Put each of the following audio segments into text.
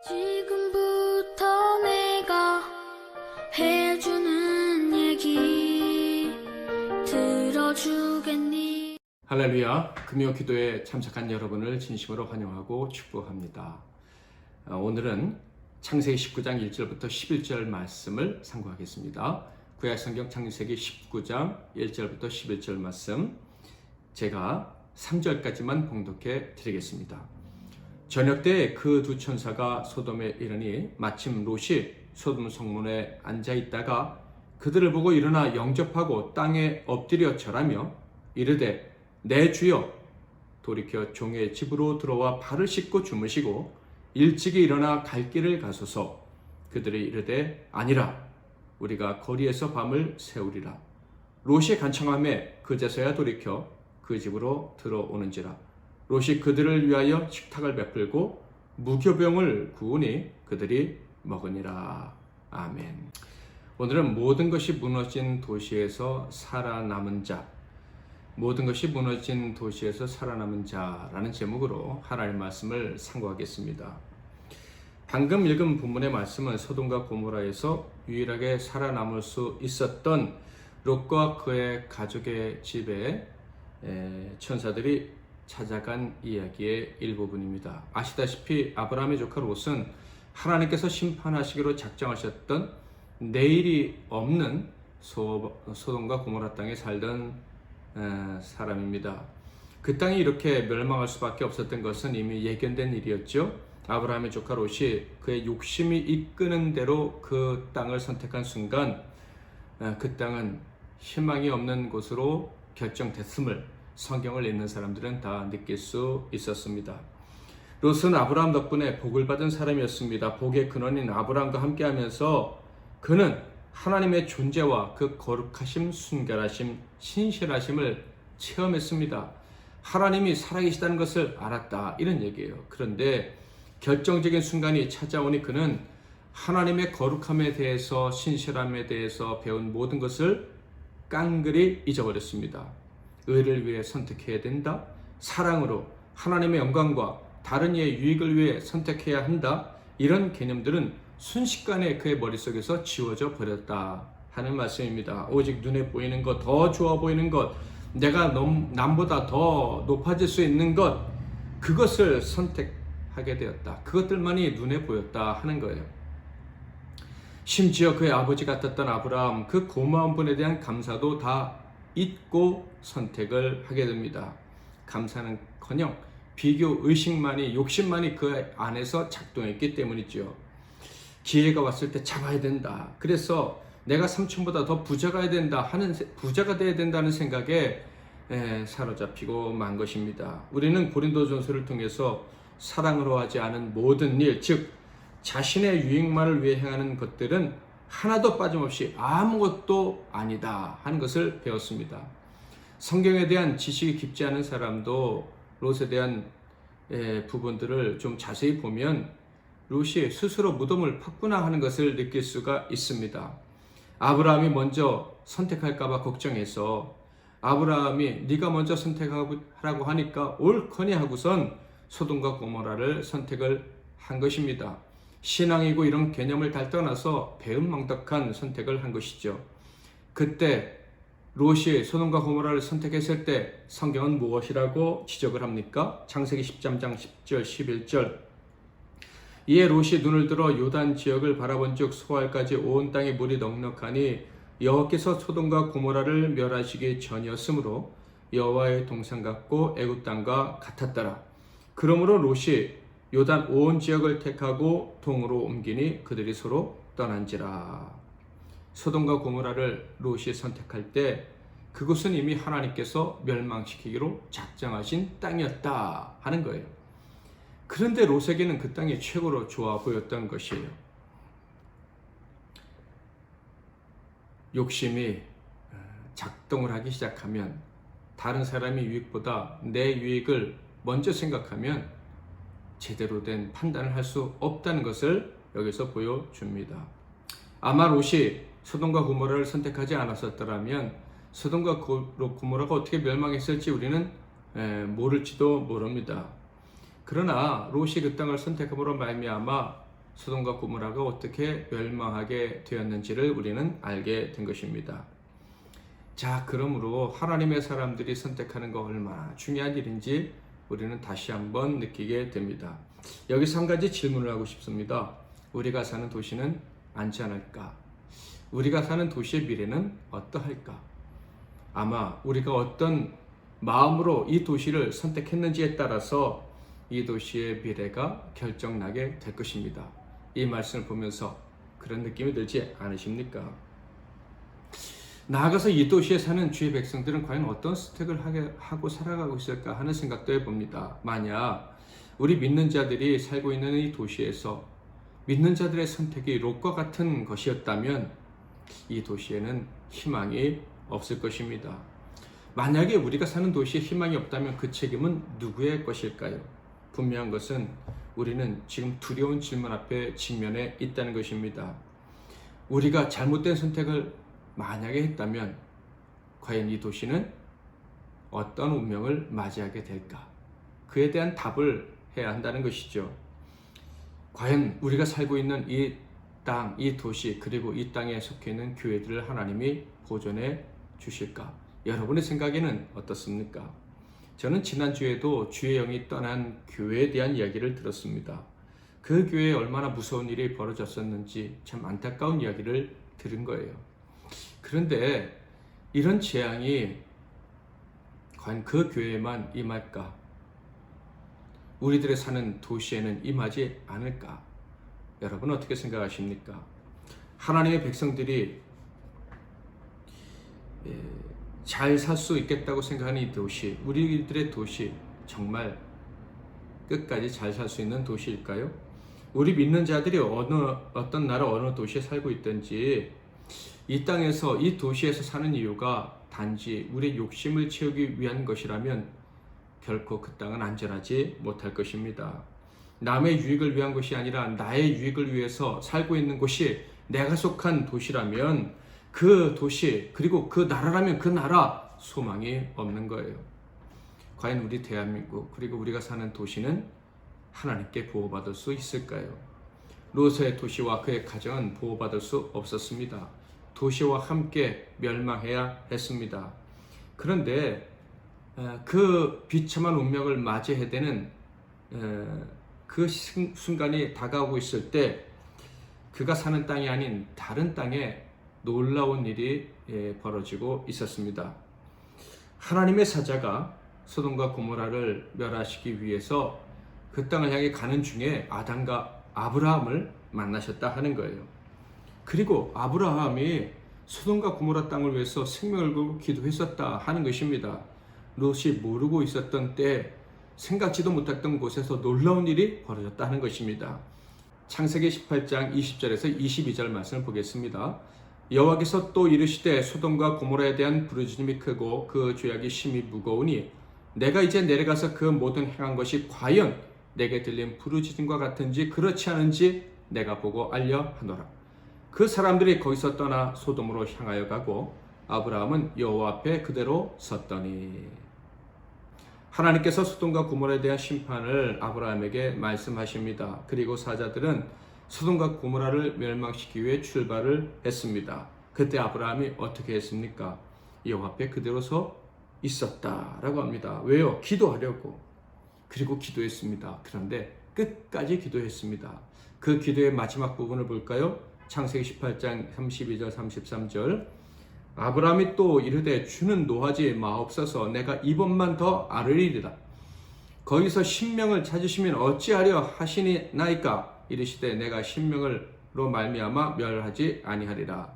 지금부터 내가 해주는 얘기 들어주겠니? 할렐루야, 금요 기도에 참석한 여러분을 진심으로 환영하고 축복합니다. 오늘은 창세기 19장 1절부터 11절 말씀을 상고하겠습니다. 구약성경 창세기 19장 1절부터 11절 말씀, 제가 3절까지만 봉독해 드리겠습니다. 저녁 때 그 두 천사가 소돔에 이르니 마침 롯이 소돔 성문에 앉아 있다가 그들을 보고 일어나 영접하고 땅에 엎드려 절하며 이르되 내 주여, 돌이켜 종의 집으로 들어와 발을 씻고 주무시고 일찍이 일어나 갈 길을 가소서. 그들이 이르되 아니라 우리가 거리에서 밤을 새우리라. 롯이 간청하매 그제서야 돌이켜 그 집으로 들어오는지라. 롯이 그들을 위하여 식탁을 베풀고 무교병을 구우니 그들이 먹으니라. 아멘. 오늘은 모든 것이 무너진 도시에서 살아남은 자, 모든 것이 무너진 도시에서 살아남은 자라는 제목으로 하나님의 말씀을 상고하겠습니다. 방금 읽은 본문의 말씀은 소돔과 고모라에서 유일하게 살아남을 수 있었던 롯과 그의 가족의 집에 천사들이 찾아간 이야기의 일부분입니다. 아시다시피 아브라함의 조카 롯은 하나님께서 심판하시기로 작정하셨던 내일이 없는 소돔과 고모라 땅에 살던 사람입니다. 그 땅이 이렇게 멸망할 수밖에 없었던 것은 이미 예견된 일이었죠. 아브라함의 조카 롯이 그의 욕심이 이끄는 대로 그 땅을 선택한 순간 그 땅은 희망이 없는 곳으로 결정됐음을 성경을 읽는 사람들은 다 느낄 수 있었습니다. 롯은 아브라함 덕분에 복을 받은 사람이었습니다. 복의 근원인 아브라함과 함께하면서 그는 하나님의 존재와 그 거룩하심, 순결하심, 신실하심을 체험했습니다. 하나님이 살아계시다는 것을 알았다, 이런 얘기예요. 그런데 결정적인 순간이 찾아오니 그는 하나님의 거룩함에 대해서, 신실함에 대해서 배운 모든 것을 깡그리 잊어버렸습니다. 의를 위해 선택해야 된다, 사랑으로 하나님의 영광과 다른 이의 유익을 위해 선택해야 한다, 이런 개념들은 순식간에 그의 머릿속에서 지워져 버렸다 하는 말씀입니다. 오직 눈에 보이는 것, 더 좋아 보이는 것, 내가 남보다 더 높아질 수 있는 것, 그것을 선택하게 되었다. 그것들만이 눈에 보였다 하는 거예요. 심지어 그의 아버지 같았던 아브라함, 그 고마운 분에 대한 감사도 다 잊고 선택을 하게 됩니다. 감사는커녕 비교, 의식만이, 욕심만이 그 안에서 작동했기 때문이죠. 기회가 왔을 때 잡아야 된다, 그래서 내가 삼촌보다 더 부자가 돼야 된다는 생각에 사로잡히고 만 것입니다. 우리는 고린도전서를 통해서 사랑으로 하지 않은 모든 일, 즉 자신의 유익만을 위해 행하는 것들은 하나도 빠짐없이 아무것도 아니다 하는 것을 배웠습니다. 성경에 대한 지식이 깊지 않은 사람도 롯에 대한 부분들을 좀 자세히 보면 롯이 스스로 무덤을 팠구나 하는 것을 느낄 수가 있습니다. 아브라함이 먼저 선택할까 봐 걱정해서 아브라함이 네가 먼저 선택하라고 하니까 옳거니 하고선 소돔과 고모라를 선택을 한 것입니다. 신앙이고 이런 개념을 다 떠나서 배은망덕한 선택을 한 것이죠. 그때 롯이 소돔과 고모라를 선택했을 때 성경은 무엇이라고 지적을 합니까? 창세기 13장 10절 11절, 이에 롯이 눈을 들어 요단 지역을 바라본즉 소알까지 온 땅에 물이 넉넉하니 여호와께서 소돔과 고모라를 멸하시기 전이었으므로 여호와의 동산 같고 애굽 땅과 같았더라. 그러므로 롯이 요단 온 지역을 택하고 동으로 옮기니 그들이 서로 떠난지라. 소돔과 고모라를 롯이 선택할 때 그곳은 이미 하나님께서 멸망시키기로 작정하신 땅이었다 하는 거예요. 그런데 롯에게는 그 땅이 최고로 좋아 보였던 것이에요. 욕심이 작동을 하기 시작하면, 다른 사람의 유익보다 내 유익을 먼저 생각하면 제대로 된 판단을 할 수 없다는 것을 여기서 보여줍니다. 아마 롯이 소돔과 고모라를 선택하지 않았었더라면 소돔과 고모라가 어떻게 멸망했을지 우리는 모를지도 모릅니다. 그러나 롯이 그 땅을 선택함으로 말미암아 소돔과 고모라가 어떻게 멸망하게 되었는지를 우리는 알게 된 것입니다. 자, 그러므로 하나님의 사람들이 선택하는 거 얼마나 중요한 일인지 우리는 다시 한번 느끼게 됩니다. 여기서 한 가지 질문을 하고 싶습니다. 우리가 사는 도시는 안전할까? 우리가 사는 도시의 미래는 어떠할까? 아마 우리가 어떤 마음으로 이 도시를 선택했는지에 따라서 이 도시의 미래가 결정나게 될 것입니다. 이 말씀을 보면서 그런 느낌이 들지 않으십니까? 나아가서 이 도시에 사는 주의 백성들은 과연 어떤 선택을 하고 살아가고 있을까 하는 생각도 해봅니다. 만약 우리 믿는 자들이 살고 있는 이 도시에서 믿는 자들의 선택이 롯과 같은 것이었다면 이 도시에는 희망이 없을 것입니다. 만약에 우리가 사는 도시에 희망이 없다면 그 책임은 누구의 것일까요? 분명한 것은 우리는 지금 두려운 질문 앞에 직면해 있다는 것입니다. 우리가 잘못된 선택을 만약에 했다면 과연 이 도시는 어떤 운명을 맞이하게 될까? 그에 대한 답을 해야 한다는 것이죠. 과연 우리가 살고 있는 이 땅, 이 도시, 그리고 이 땅에 속해 있는 교회들을 하나님이 보존해 주실까? 여러분의 생각에는 어떻습니까? 저는 지난주에도 주의 영이 떠난 교회에 대한 이야기를 들었습니다. 그 교회에 얼마나 무서운 일이 벌어졌었는지 참 안타까운 이야기를 들은 거예요. 그런데 이런 재앙이 과연 그 교회에만 임할까? 우리들의 사는 도시에는 임하지 않을까? 여러분 어떻게 생각하십니까? 하나님의 백성들이 잘 살 수 있겠다고 생각하는 이 도시, 우리들의 도시 정말 끝까지 잘 살 수 있는 도시일까요? 우리 믿는 자들이 어떤 나라 어느 도시에 살고 있든지 이 땅에서 이 도시에서 사는 이유가 단지 우리의 욕심을 채우기 위한 것이라면 결코 그 땅은 안전하지 못할 것입니다. 남의 유익을 위한 것이 아니라 나의 유익을 위해서 살고 있는 곳이 내가 속한 도시라면 그 도시 그리고 그 나라라면 그 나라 소망이 없는 거예요. 과연 우리 대한민국 그리고 우리가 사는 도시는 하나님께 보호받을 수 있을까요? 롯의 도시와 그의 가정은 보호받을 수 없었습니다. 도시와 함께 멸망해야 했습니다. 그런데 그 비참한 운명을 맞이해야 되는 그 순간이 다가오고 있을 때 그가 사는 땅이 아닌 다른 땅에 놀라운 일이 벌어지고 있었습니다. 하나님의 사자가 소돔과 고모라를 멸하시기 위해서 그 땅을 향해 가는 중에 아담과 아브라함을 만나셨다 하는 거예요. 그리고 아브라함이 소돔과 고모라 땅을 위해서 생명을 걸고 기도했었다 하는 것입니다. 롯이 모르고 있었던 때 생각지도 못했던 곳에서 놀라운 일이 벌어졌다 하는 것입니다. 창세기 18장 20절에서 22절 말씀을 보겠습니다. 여호와께서 또 이르시되 소돔과 고모라에 대한 부르짖음이 크고 그 죄악이 심히 무거우니 내가 이제 내려가서 그 모든 행한 것이 과연 내게 들린 부르짖음과 같은지 그렇지 않은지 내가 보고 알려 하노라. 그 사람들이 거기서 떠나 소돔으로 향하여 가고 아브라함은 여호와 앞에 그대로 섰더니. 하나님께서 소돔과 고모라에 대한 심판을 아브라함에게 말씀하십니다. 그리고 사자들은 소돔과 고모라를 멸망시키기 위해 출발을 했습니다. 그때 아브라함이 어떻게 했습니까? 여호와 앞에 그대로 서 있었다라고 합니다. 왜요? 기도하려고. 그리고 기도했습니다. 그런데 끝까지 기도했습니다. 그 기도의 마지막 부분을 볼까요? 창세기 18장 32절 33절. 아브라함이 또 이르되 주는 노하지 마옵소서 내가 이번만 더 앓으리이다. 거기서 신명을 찾으시면 어찌하려 하시나이까? 이르시되 내가 신명을로 말미암아 멸하지 아니하리라.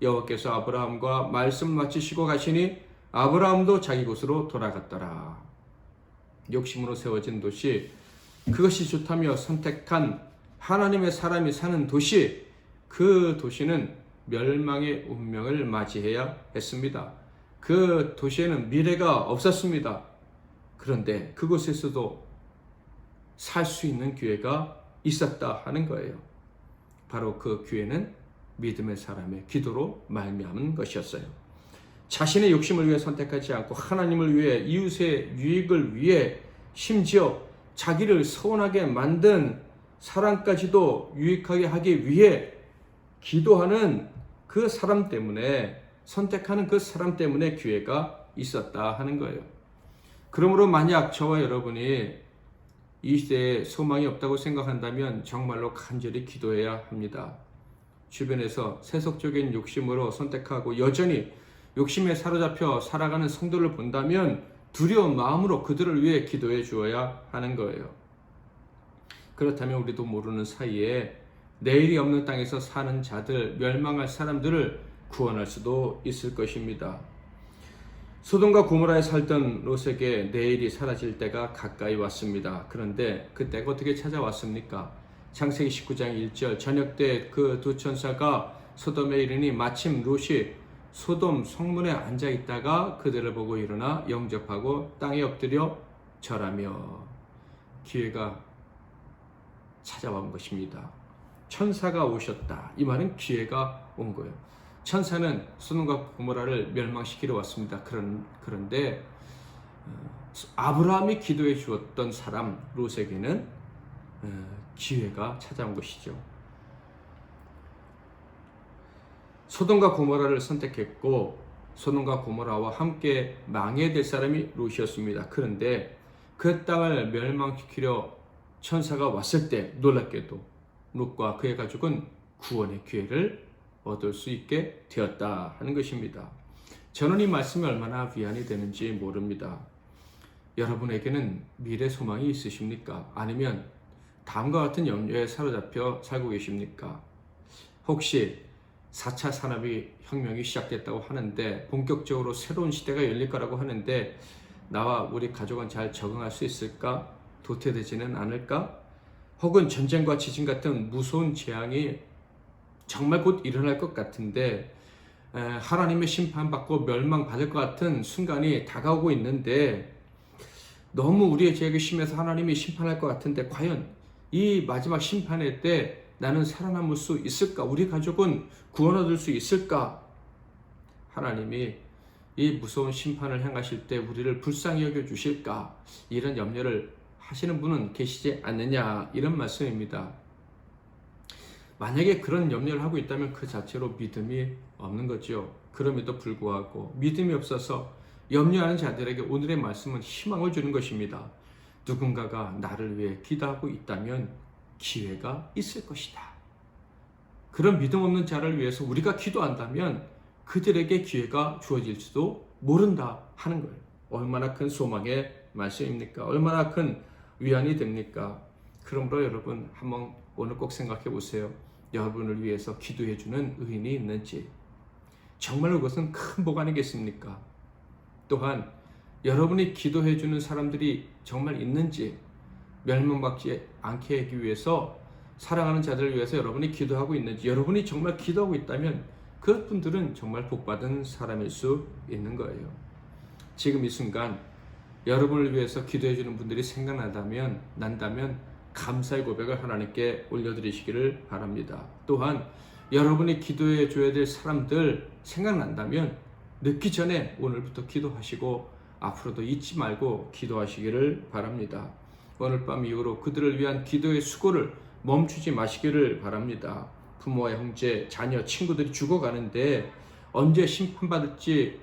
여호와께서 아브라함과 말씀 마치시고 가시니 아브라함도 자기 곳으로 돌아갔더라. 욕심으로 세워진 도시, 그것이 좋다며 선택한 하나님의 사람이 사는 도시, 그 도시는 멸망의 운명을 맞이해야 했습니다. 그 도시에는 미래가 없었습니다. 그런데 그곳에서도 살 수 있는 기회가 있었다 하는 거예요. 바로 그 기회는 믿음의 사람의 기도로 말미암은 것이었어요. 자신의 욕심을 위해 선택하지 않고 하나님을 위해 이웃의 유익을 위해 심지어 자기를 서운하게 만든 사랑까지도 유익하게 하기 위해 기도하는 그 사람 때문에, 선택하는 그 사람 때문에 기회가 있었다 하는 거예요. 그러므로 만약 저와 여러분이 이 시대에 소망이 없다고 생각한다면 정말로 간절히 기도해야 합니다. 주변에서 세속적인 욕심으로 선택하고 여전히 욕심에 사로잡혀 살아가는 성도를 본다면 두려운 마음으로 그들을 위해 기도해 주어야 하는 거예요. 그렇다면 우리도 모르는 사이에 내일이 없는 땅에서 사는 자들, 멸망할 사람들을 구원할 수도 있을 것입니다. 소돔과 고모라에 살던 롯에게 내일이 사라질 때가 가까이 왔습니다. 그런데 그 때가 어떻게 찾아왔습니까? 창세기 19장 1절, 저녁 때 그 두 천사가 소돔에 이르니 마침 롯이 소돔 성문에 앉아 있다가 그들을 보고 일어나 영접하고 땅에 엎드려 절하며, 기회가 찾아온 것입니다. 천사가 오셨다. 이 말은 기회가 온 거예요. 천사는 소돔과 고모라를 멸망시키러 왔습니다. 그런데 아브라함이 기도해 주었던 사람 롯에게는 기회가 찾아온 것이죠. 소돔과 고모라를 선택했고 소돔과 고모라와 함께 망해야 될 사람이 롯이었습니다. 그런데 그 땅을 멸망시키려 천사가 왔을 때 놀랍게도 롯과 그의 가족은 구원의 기회를 얻을 수 있게 되었다 하는 것입니다. 저는 이 말씀이 얼마나 위안이 되는지 모릅니다. 여러분에게는 미래 소망이 있으십니까? 아니면 다음과 같은 염려에 사로잡혀 살고 계십니까? 혹시 4차 산업혁명이 시작됐다고 하는데, 본격적으로 새로운 시대가 열릴 거라고 하는데 나와 우리 가족은 잘 적응할 수 있을까? 도태되지는 않을까? 혹은 전쟁과 지진 같은 무서운 재앙이 정말 곧 일어날 것 같은데 하나님의 심판받고 멸망받을 것 같은 순간이 다가오고 있는데, 너무 우리의 죄악이 심해서 하나님이 심판할 것 같은데 과연 이 마지막 심판의 때 나는 살아남을 수 있을까? 우리 가족은 구원 얻을 수 있을까? 하나님이 이 무서운 심판을 행하실 때 우리를 불쌍히 여겨주실까? 이런 염려를 하시는 분은 계시지 않느냐, 이런 말씀입니다. 만약에 그런 염려를 하고 있다면 그 자체로 믿음이 없는 거죠. 그럼에도 불구하고 믿음이 없어서 염려하는 자들에게 오늘의 말씀은 희망을 주는 것입니다. 누군가가 나를 위해 기도하고 있다면 기회가 있을 것이다. 그런 믿음 없는 자를 위해서 우리가 기도한다면 그들에게 기회가 주어질지도 모른다 하는 거예요. 얼마나 큰 소망의 말씀입니까? 얼마나 큰 위안이 됩니까? 그러므로 여러분 한번 오늘 꼭 생각해 보세요. 여러분을 위해서 기도해 주는 의인이 있는지. 정말로 그것은 큰 복 아니겠습니까? 또한 여러분이 기도해 주는 사람들이 정말 있는지, 멸망받지 않게 하기 위해서, 사랑하는 자들을 위해서 여러분이 기도하고 있는지, 여러분이 정말 기도하고 있다면 그분들은 정말 복받은 사람일 수 있는 거예요. 지금 이 순간 여러분을 위해서 기도해 주는 분들이 생각난다면 감사의 고백을 하나님께 올려드리시기를 바랍니다. 또한 여러분이 기도해 줘야 될 사람들 생각난다면 늦기 전에 오늘부터 기도하시고 앞으로도 잊지 말고 기도하시기를 바랍니다. 오늘 밤 이후로 그들을 위한 기도의 수고를 멈추지 마시기를 바랍니다. 부모와 형제, 자녀, 친구들이 죽어가는데 언제 심판받을지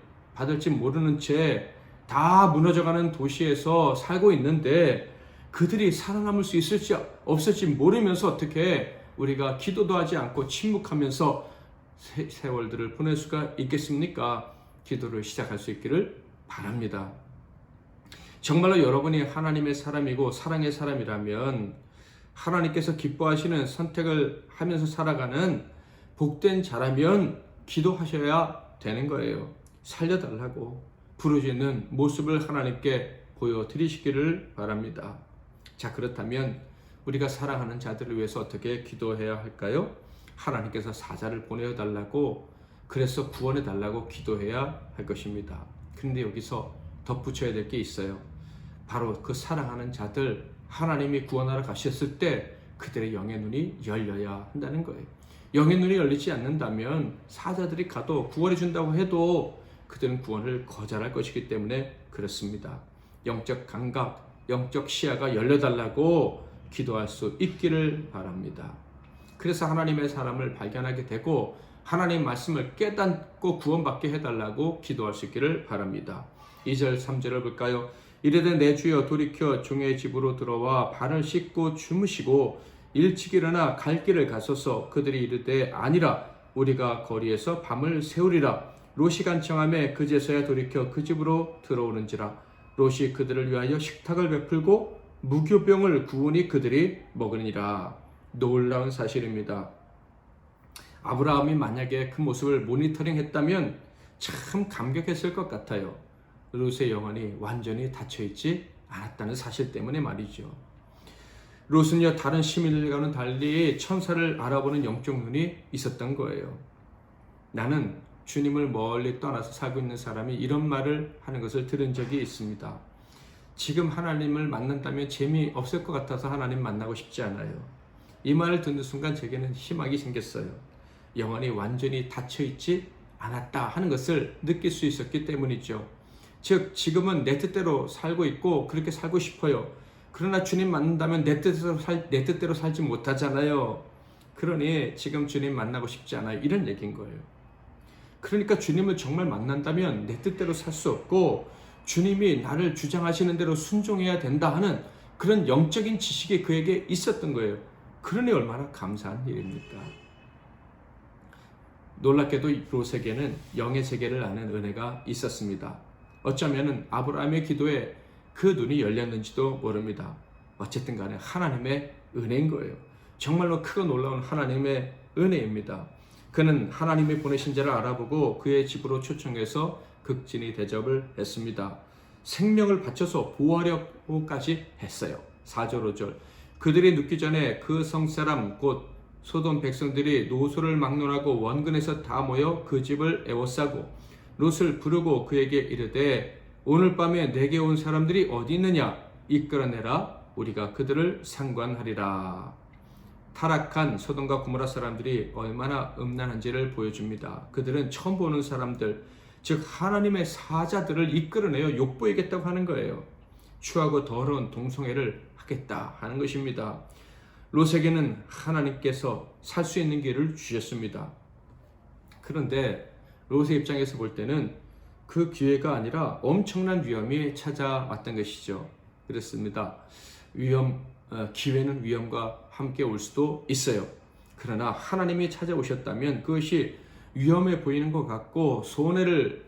모르는 채 다 무너져가는 도시에서 살고 있는데 그들이 살아남을 수 있을지 없을지 모르면서 어떻게 우리가 기도도 하지 않고 침묵하면서 세월들을 보낼 수가 있겠습니까? 기도를 시작할 수 있기를 바랍니다. 정말로 여러분이 하나님의 사람이고 사랑의 사람이라면 하나님께서 기뻐하시는 선택을 하면서 살아가는 복된 자라면 기도하셔야 되는 거예요. 살려달라고 부르짖는 모습을 하나님께 보여드리시기를 바랍니다. 자, 그렇다면 우리가 사랑하는 자들을 위해서 어떻게 기도해야 할까요? 하나님께서 사자를 보내달라고, 그래서 구원해달라고 기도해야 할 것입니다. 그런데 여기서 덧붙여야 될 게 있어요. 바로 그 사랑하는 자들, 하나님이 구원하러 가셨을 때 그들의 영의 눈이 열려야 한다는 거예요. 영의 눈이 열리지 않는다면 사자들이 가도 구원해 준다고 해도 그들은 구원을 거절할 것이기 때문에 그렇습니다. 영적 감각, 영적 시야가 열려달라고 기도할 수 있기를 바랍니다. 그래서 하나님의 사람을 발견하게 되고 하나님 말씀을 깨닫고 구원받게 해달라고 기도할 수 있기를 바랍니다. 2절 3절을 볼까요? 이르되 내 주여 돌이켜 종의 집으로 들어와 발을 씻고 주무시고 일찍 일어나 갈 길을 가소서. 그들이 이르되 아니라 우리가 거리에서 밤을 새우리라. 롯이 간청하매 그제서야 돌이켜 그 집으로 들어오는지라. 롯이 그들을 위하여 식탁을 베풀고 무교병을 구우니 그들이 먹으니라. 놀라운 사실입니다. 아브라함이 만약에 그 모습을 모니터링 했다면 참 감격했을 것 같아요. 롯의 영혼이 완전히 닫혀있지 않았다는 사실 때문에 말이죠. 롯은요, 다른 시민들과는 달리 천사를 알아보는 영적 눈이 있었던 거예요. 나는 주님을 멀리 떠나서 살고 있는 사람이 이런 말을 하는 것을 들은 적이 있습니다. 지금 하나님을 만난다면 재미없을 것 같아서 하나님 만나고 싶지 않아요. 이 말을 듣는 순간 제게는 희망이 생겼어요. 영혼이 완전히 닫혀있지 않았다 하는 것을 느낄 수 있었기 때문이죠. 즉 지금은 내 뜻대로 살고 있고 그렇게 살고 싶어요. 그러나 주님 만난다면 내 뜻대로 살지 못하잖아요. 그러니 지금 주님 만나고 싶지 않아요. 이런 얘기인 거예요. 그러니까 주님을 정말 만난다면 내 뜻대로 살 수 없고 주님이 나를 주장하시는 대로 순종해야 된다 하는 그런 영적인 지식이 그에게 있었던 거예요. 그러니 얼마나 감사한 일입니까? 놀랍게도 롯에게는 영의 세계를 아는 은혜가 있었습니다. 어쩌면 아브라함의 기도에 그 눈이 열렸는지도 모릅니다. 어쨌든 간에 하나님의 은혜인 거예요. 정말로 크고 놀라운 하나님의 은혜입니다. 그는 하나님이 보내신 자를 알아보고 그의 집으로 초청해서 극진히 대접을 했습니다. 생명을 바쳐서 보호하려고까지 했어요. 4절 5절 그들이 눕기 전에 그 성사람 곧 소돔 백성들이 노소를 막론하고 원근에서 다 모여 그 집을 에워싸고 롯을 부르고 그에게 이르되 오늘 밤에 내게 온 사람들이 어디 있느냐 이끌어내라 우리가 그들을 상관하리라. 타락한 소돔과 고모라 사람들이 얼마나 음란한지를 보여줍니다. 그들은 처음 보는 사람들, 즉 하나님의 사자들을 이끌어내어 욕보이겠다고 하는 거예요. 추하고 더러운 동성애를 하겠다 하는 것입니다. 롯에게는 하나님께서 살 수 있는 길을 주셨습니다. 그런데 롯의 입장에서 볼 때는 그 기회가 아니라 엄청난 위험이 찾아왔던 것이죠. 그렇습니다. 기회는 위험과 함께 올 수도 있어요. 그러나 하나님이 찾아오셨다면 그것이 위험해 보이는 것 같고 손해를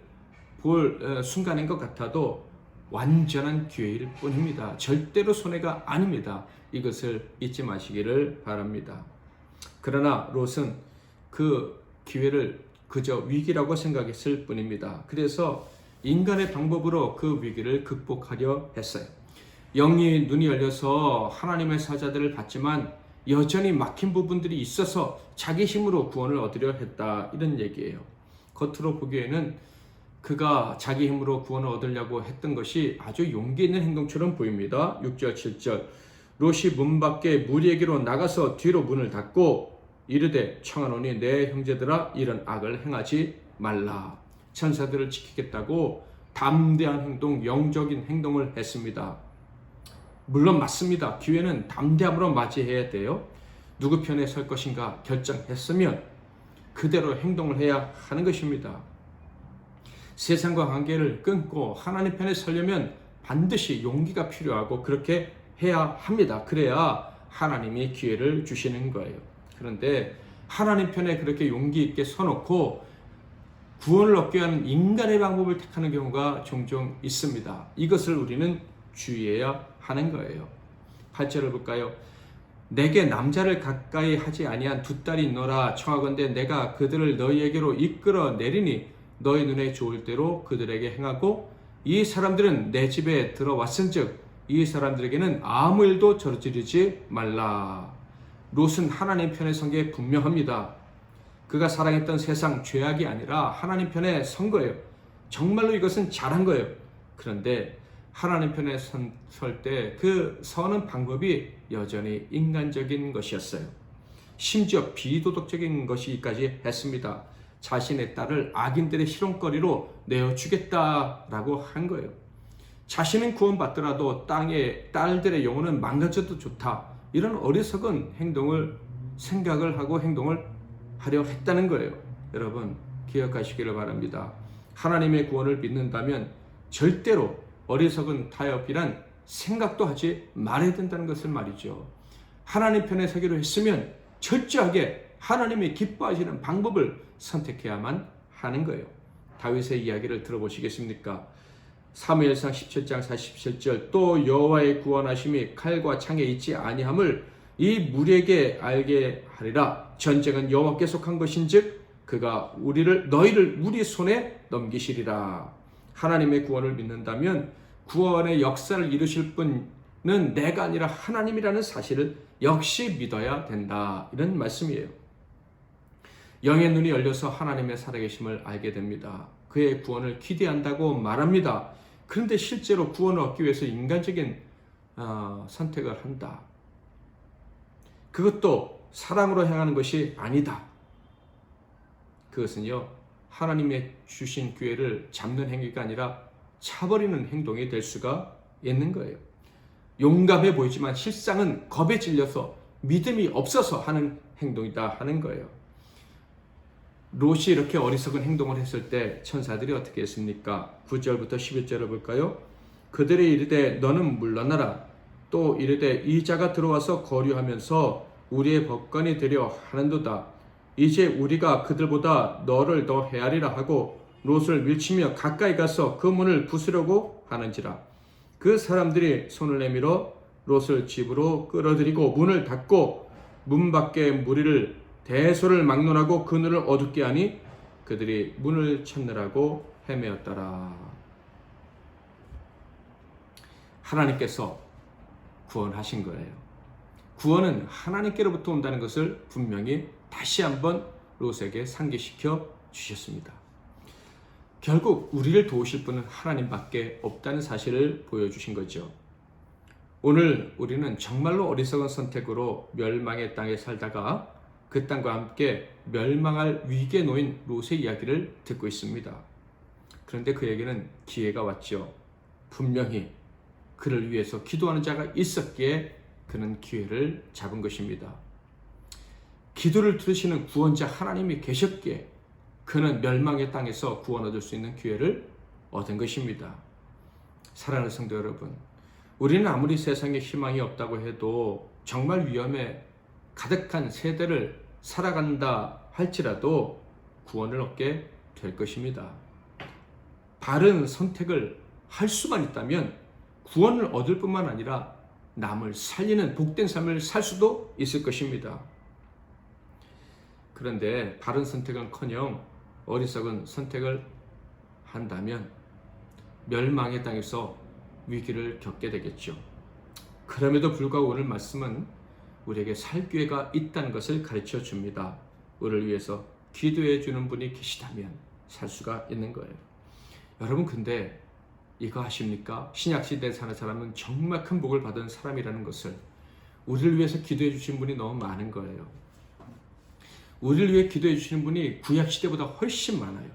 볼 순간인 것 같아도 완전한 기회일 뿐입니다. 절대로 손해가 아닙니다. 이것을 잊지 마시기를 바랍니다. 그러나 롯은 그 기회를 그저 위기라고 생각했을 뿐입니다. 그래서 인간의 방법으로 그 위기를 극복하려 했어요. 영이 눈이 열려서 하나님의 사자들을 봤지만 여전히 막힌 부분들이 있어서 자기 힘으로 구원을 얻으려 했다 이런 얘기예요. 겉으로 보기에는 그가 자기 힘으로 구원을 얻으려고 했던 것이 아주 용기 있는 행동처럼 보입니다. 6절 7절 롯이 문 밖에 무리에게로 나가서 뒤로 문을 닫고 이르되 청하노니 내 형제들아 이런 악을 행하지 말라. 천사들을 지키겠다고 담대한 행동, 영적인 행동을 했습니다. 물론 맞습니다. 기회는 담대함으로 맞이해야 돼요. 누구 편에 설 것인가 결정했으면 그대로 행동을 해야 하는 것입니다. 세상과 관계를 끊고 하나님 편에 서려면 반드시 용기가 필요하고 그렇게 해야 합니다. 그래야 하나님이 기회를 주시는 거예요. 그런데 하나님 편에 그렇게 용기 있게 서놓고 구원을 얻기 위한 인간의 방법을 택하는 경우가 종종 있습니다. 이것을 우리는 주의해야 하는 거예요. 8절을 볼까요? 내게 남자를 가까이 하지 아니한 두 딸이 있노라. 청하건대 내가 그들을 너희에게로 이끌어 내리니 너희 눈에 좋을 대로 그들에게 행하고 이 사람들은 내 집에 들어왔은즉 이 사람들에게는 아무 일도 저지르지 말라. 롯은 하나님 편에 선 게 분명합니다. 그가 사랑했던 세상 죄악이 아니라 하나님 편에 선 거예요. 정말로 이것은 잘한 거예요. 그런데 하나님 편에 설 때 그 서는 방법이 여전히 인간적인 것이었어요. 심지어 비도덕적인 것이기까지 했습니다. 자신의 딸을 악인들의 실험거리로 내어주겠다라고 한 거예요. 자신은 구원받더라도 땅의 딸들의 영혼은 망가져도 좋다. 이런 어리석은 생각을 하고 행동을 하려 했다는 거예요. 여러분 기억하시기를 바랍니다. 하나님의 구원을 믿는다면 절대로 어리석은 타협이란 생각도 하지 말아야 된다는 것을 말이죠. 하나님 편에 서기로 했으면 철저하게 하나님이 기뻐하시는 방법을 선택해야만 하는 거예요. 다윗의 이야기를 들어보시겠습니까? 사무엘상 17장 47절 또 여호와의 구원하심이 칼과 창에 있지 아니함을 이 무리에게 알게 하리라. 전쟁은 여호와께 속한 것인즉 그가 너희를 우리 손에 넘기시리라. 하나님의 구원을 믿는다면 구원의 역사를 이루실 분은 내가 아니라 하나님이라는 사실을 역시 믿어야 된다. 이런 말씀이에요. 영의 눈이 열려서 하나님의 살아계심을 알게 됩니다. 그의 구원을 기대한다고 말합니다. 그런데 실제로 구원을 얻기 위해서 인간적인 선택을 한다. 그것도 사랑으로 행하는 것이 아니다. 그것은요, 하나님의 주신 기회를 잡는 행위가 아니라 차버리는 행동이 될 수가 있는 거예요. 용감해 보이지만 실상은 겁에 질려서 믿음이 없어서 하는 행동이다 하는 거예요. 롯이 이렇게 어리석은 행동을 했을 때 천사들이 어떻게 했습니까? 9절부터 11절을 볼까요? 그들이 이르되 너는 물러나라. 또 이르되 이 자가 들어와서 거류하면서 우리의 법관이 되려 하는도다. 이제 우리가 그들보다 너를 더 헤아리라 하고 롯을 밀치며 가까이 가서 그 문을 부수려고 하는지라. 그 사람들이 손을 내밀어 롯을 집으로 끌어들이고 문을 닫고 문 밖에 무리를 대소를 막론하고 그늘을 어둡게 하니 그들이 문을 찾느라고 헤매었더라. 하나님께서 구원하신 거예요. 구원은 하나님께로부터 온다는 것을 분명히 다시 한번 롯에게 상기시켜 주셨습니다. 결국 우리를 도우실 분은 하나님밖에 없다는 사실을 보여주신 거죠. 오늘 우리는 정말로 어리석은 선택으로 멸망의 땅에 살다가 그 땅과 함께 멸망할 위기에 놓인 롯의 이야기를 듣고 있습니다. 그런데 그에게는 기회가 왔죠. 분명히 그를 위해서 기도하는 자가 있었기에 그는 기회를 잡은 것입니다. 기도를 들으시는 구원자 하나님이 계셨기에 그는 멸망의 땅에서 구원 얻을 수 있는 기회를 얻은 것입니다. 사랑하는 성도 여러분, 우리는 아무리 세상에 희망이 없다고 해도 정말 위험에 가득한 세대를 살아간다 할지라도 구원을 얻게 될 것입니다. 바른 선택을 할 수만 있다면 구원을 얻을 뿐만 아니라 남을 살리는 복된 삶을 살 수도 있을 것입니다. 그런데 바른 선택은커녕 어리석은 선택을 한다면 멸망의 땅에서 위기를 겪게 되겠죠. 그럼에도 불구하고 오늘 말씀은 우리에게 살 기회가 있다는 것을 가르쳐 줍니다. 우리를 위해서 기도해 주는 분이 계시다면 살 수가 있는 거예요. 여러분 근데 이거 아십니까? 신약시대에 사는 사람은 정말 큰 복을 받은 사람이라는 것을 우리를 위해서 기도해 주신 분이 너무 많은 거예요. 우리를 위해 기도해 주시는 분이 구약시대보다 훨씬 많아요.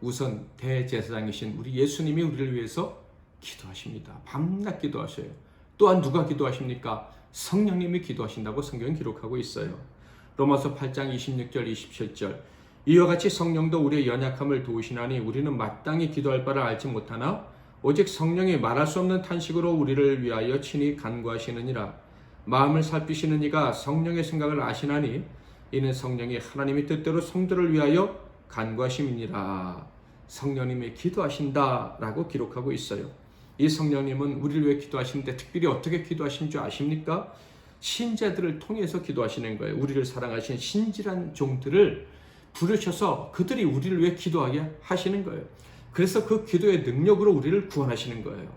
우선 대제사장이신 우리 예수님이 우리를 위해서 기도하십니다. 밤낮 기도하셔요. 또한 누가 기도하십니까? 성령님이 기도하신다고 성경은 기록하고 있어요. 로마서 8장 26절 27절 이와 같이 성령도 우리의 연약함을 도우시나니 우리는 마땅히 기도할 바를 알지 못하나 오직 성령이 말할 수 없는 탄식으로 우리를 위하여 친히 간구하시느니라. 마음을 살피시는 이가 성령의 생각을 아시나니 이는 성령이 하나님의 뜻대로 성도를 위하여 간구하심이니라. 성령님이 기도하신다라고 기록하고 있어요. 이 성령님은 우리를 위해 기도하시는데 특별히 어떻게 기도하신 줄 아십니까? 신자들을 통해서 기도하시는 거예요. 우리를 사랑하신 신실한 종들을 부르셔서 그들이 우리를 위해 기도하게 하시는 거예요. 그래서 그 기도의 능력으로 우리를 구원하시는 거예요.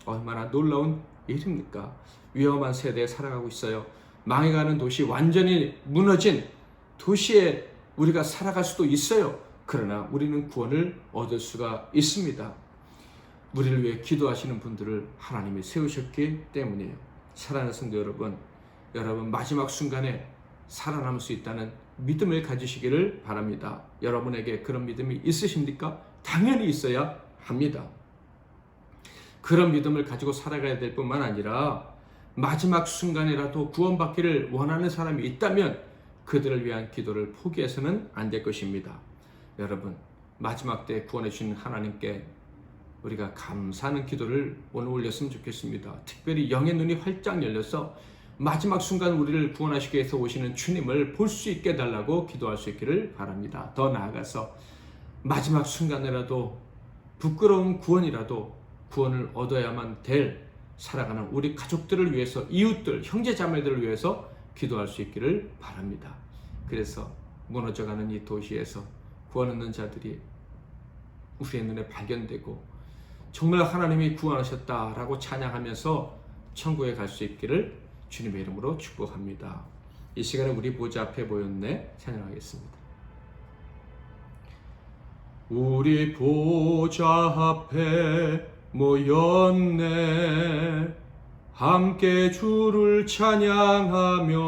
얼마나 놀라운 일입니까? 위험한 세대에 살아가고 있어요. 망해가는 도시, 완전히 무너진 도시에 우리가 살아갈 수도 있어요. 그러나 우리는 구원을 얻을 수가 있습니다. 우리를 위해 기도하시는 분들을 하나님이 세우셨기 때문이에요. 사랑하는 성도 여러분, 여러분 마지막 순간에 살아남을 수 있다는 믿음을 가지시기를 바랍니다. 여러분에게 그런 믿음이 있으십니까? 당연히 있어야 합니다. 그런 믿음을 가지고 살아가야 될 뿐만 아니라 마지막 순간이라도 구원받기를 원하는 사람이 있다면 그들을 위한 기도를 포기해서는 안 될 것입니다. 여러분, 마지막 때 구원해 주신 하나님께 우리가 감사하는 기도를 오늘 올렸으면 좋겠습니다. 특별히 영의 눈이 활짝 열려서 마지막 순간 우리를 구원하시기 위해서 오시는 주님을 볼 수 있게 해달라고 기도할 수 있기를 바랍니다. 더 나아가서 마지막 순간이라도 부끄러운 구원이라도 구원을 얻어야만 될 살아가는 우리 가족들을 위해서, 이웃들, 형제자매들을 위해서 기도할 수 있기를 바랍니다. 그래서 무너져가는 이 도시에서 구원 얻는 자들이 우리의 눈에 발견되고 정말 하나님이 구원하셨다라고 찬양하면서 천국에 갈 수 있기를 주님의 이름으로 축복합니다. 이 시간에 우리 보좌 앞에 모였네 찬양하겠습니다. 우리 보좌 앞에 모였네 함께 주를 찬양하며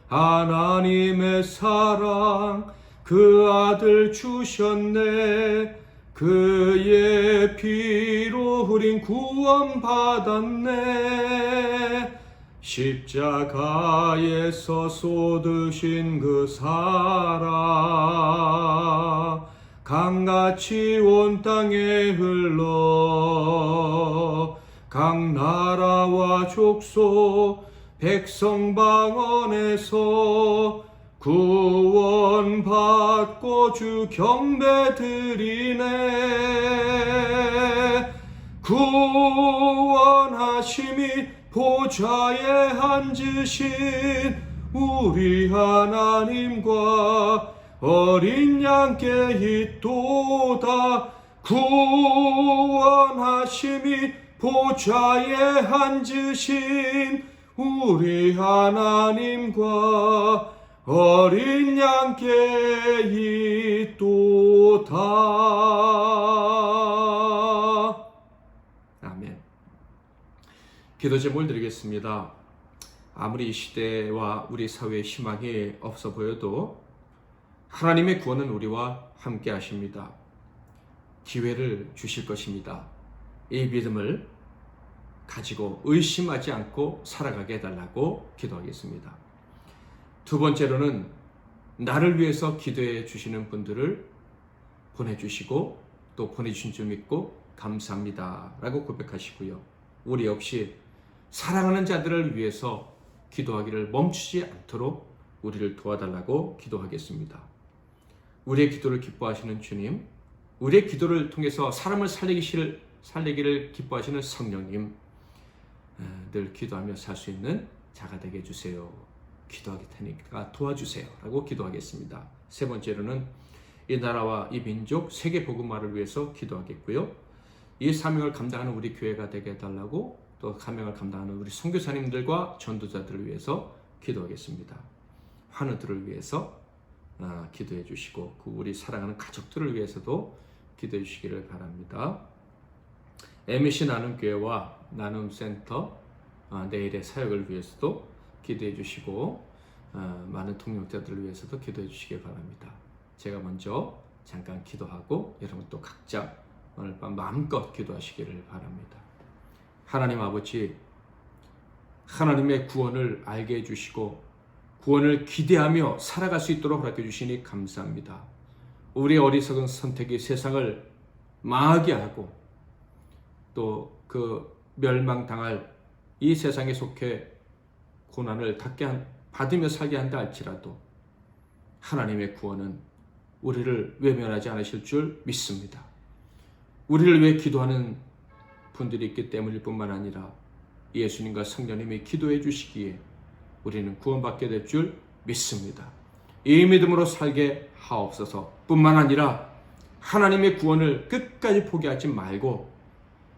하나님의 사랑 그 아들 주셨네 그의 피로 우린 구원받았네 십자가에서 쏟으신 그 사랑 강같이 온 땅에 흘러 각 나라와 족속 백성 방언에서 구원받고 주 경배드리네 구원하심이 보좌에 앉으신 우리 하나님과 어린 양께 있도다 구원하심이 보좌에 앉으신 우리 하나님과 어린 양께 있도다. 아멘. 기도 제목을 드리겠습니다. 아무리 이 시대와 우리 사회에 희망이 없어 보여도 하나님의 구원은 우리와 함께 하십니다. 기회를 주실 것입니다. 이 믿음을 가지고 의심하지 않고 살아가게 해달라고 기도하겠습니다. 두 번째로는 나를 위해서 기도해 주시는 분들을 보내주시고 또 보내주신 줄 믿고 감사합니다 라고 고백하시고요. 우리 역시 사랑하는 자들을 위해서 기도하기를 멈추지 않도록 우리를 도와달라고 기도하겠습니다. 우리의 기도를 기뻐하시는 주님, 우리의 기도를 통해서 사람을 살리기를 기뻐하시는 성령님, 늘 기도하며 살 수 있는 자가 되게 해주세요. 기도하기 테니까 도와주세요 라고 기도하겠습니다. 세 번째로는 이 나라와 이 민족 세계 복음화를 위해서 기도하겠고요. 이 사명을 감당하는 우리 교회가 되게 해달라고 또 사명을 감당하는 우리 선교사님들과 전도자들을 위해서 기도하겠습니다. 환우들을 위해서 기도해 주시고 그 우리 사랑하는 가족들을 위해서도 기도해 주시기를 바랍니다. MBC 나눔교회와 나눔센터 내일의 사역을 위해서도 기도해 주시고 많은 동역자들을 위해서도 기도해 주시기 바랍니다. 제가 먼저 잠깐 기도하고 여러분 또 각자 오늘 밤 마음껏 기도하시기를 바랍니다. 하나님 아버지, 하나님의 구원을 알게 해주시고 구원을 기대하며 살아갈 수 있도록 허락해 주시니 감사합니다. 우리의 어리석은 선택이 세상을 망하게 하고 또 그 멸망당할 이 세상에 속해 고난을 받으며 살게 한다 할지라도 하나님의 구원은 우리를 외면하지 않으실 줄 믿습니다. 우리를 위해 기도하는 분들이 있기 때문일 뿐만 아니라 예수님과 성령님이 기도해 주시기에 우리는 구원받게 될 줄 믿습니다. 이 믿음으로 살게 하옵소서 뿐만 아니라 하나님의 구원을 끝까지 포기하지 말고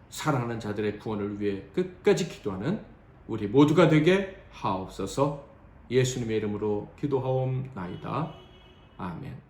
사랑하는 자들의 구원을 위해 끝까지 기도하는 우리 모두가 되게 하옵소서. 예수님의 이름으로 기도하옵나이다. 아멘.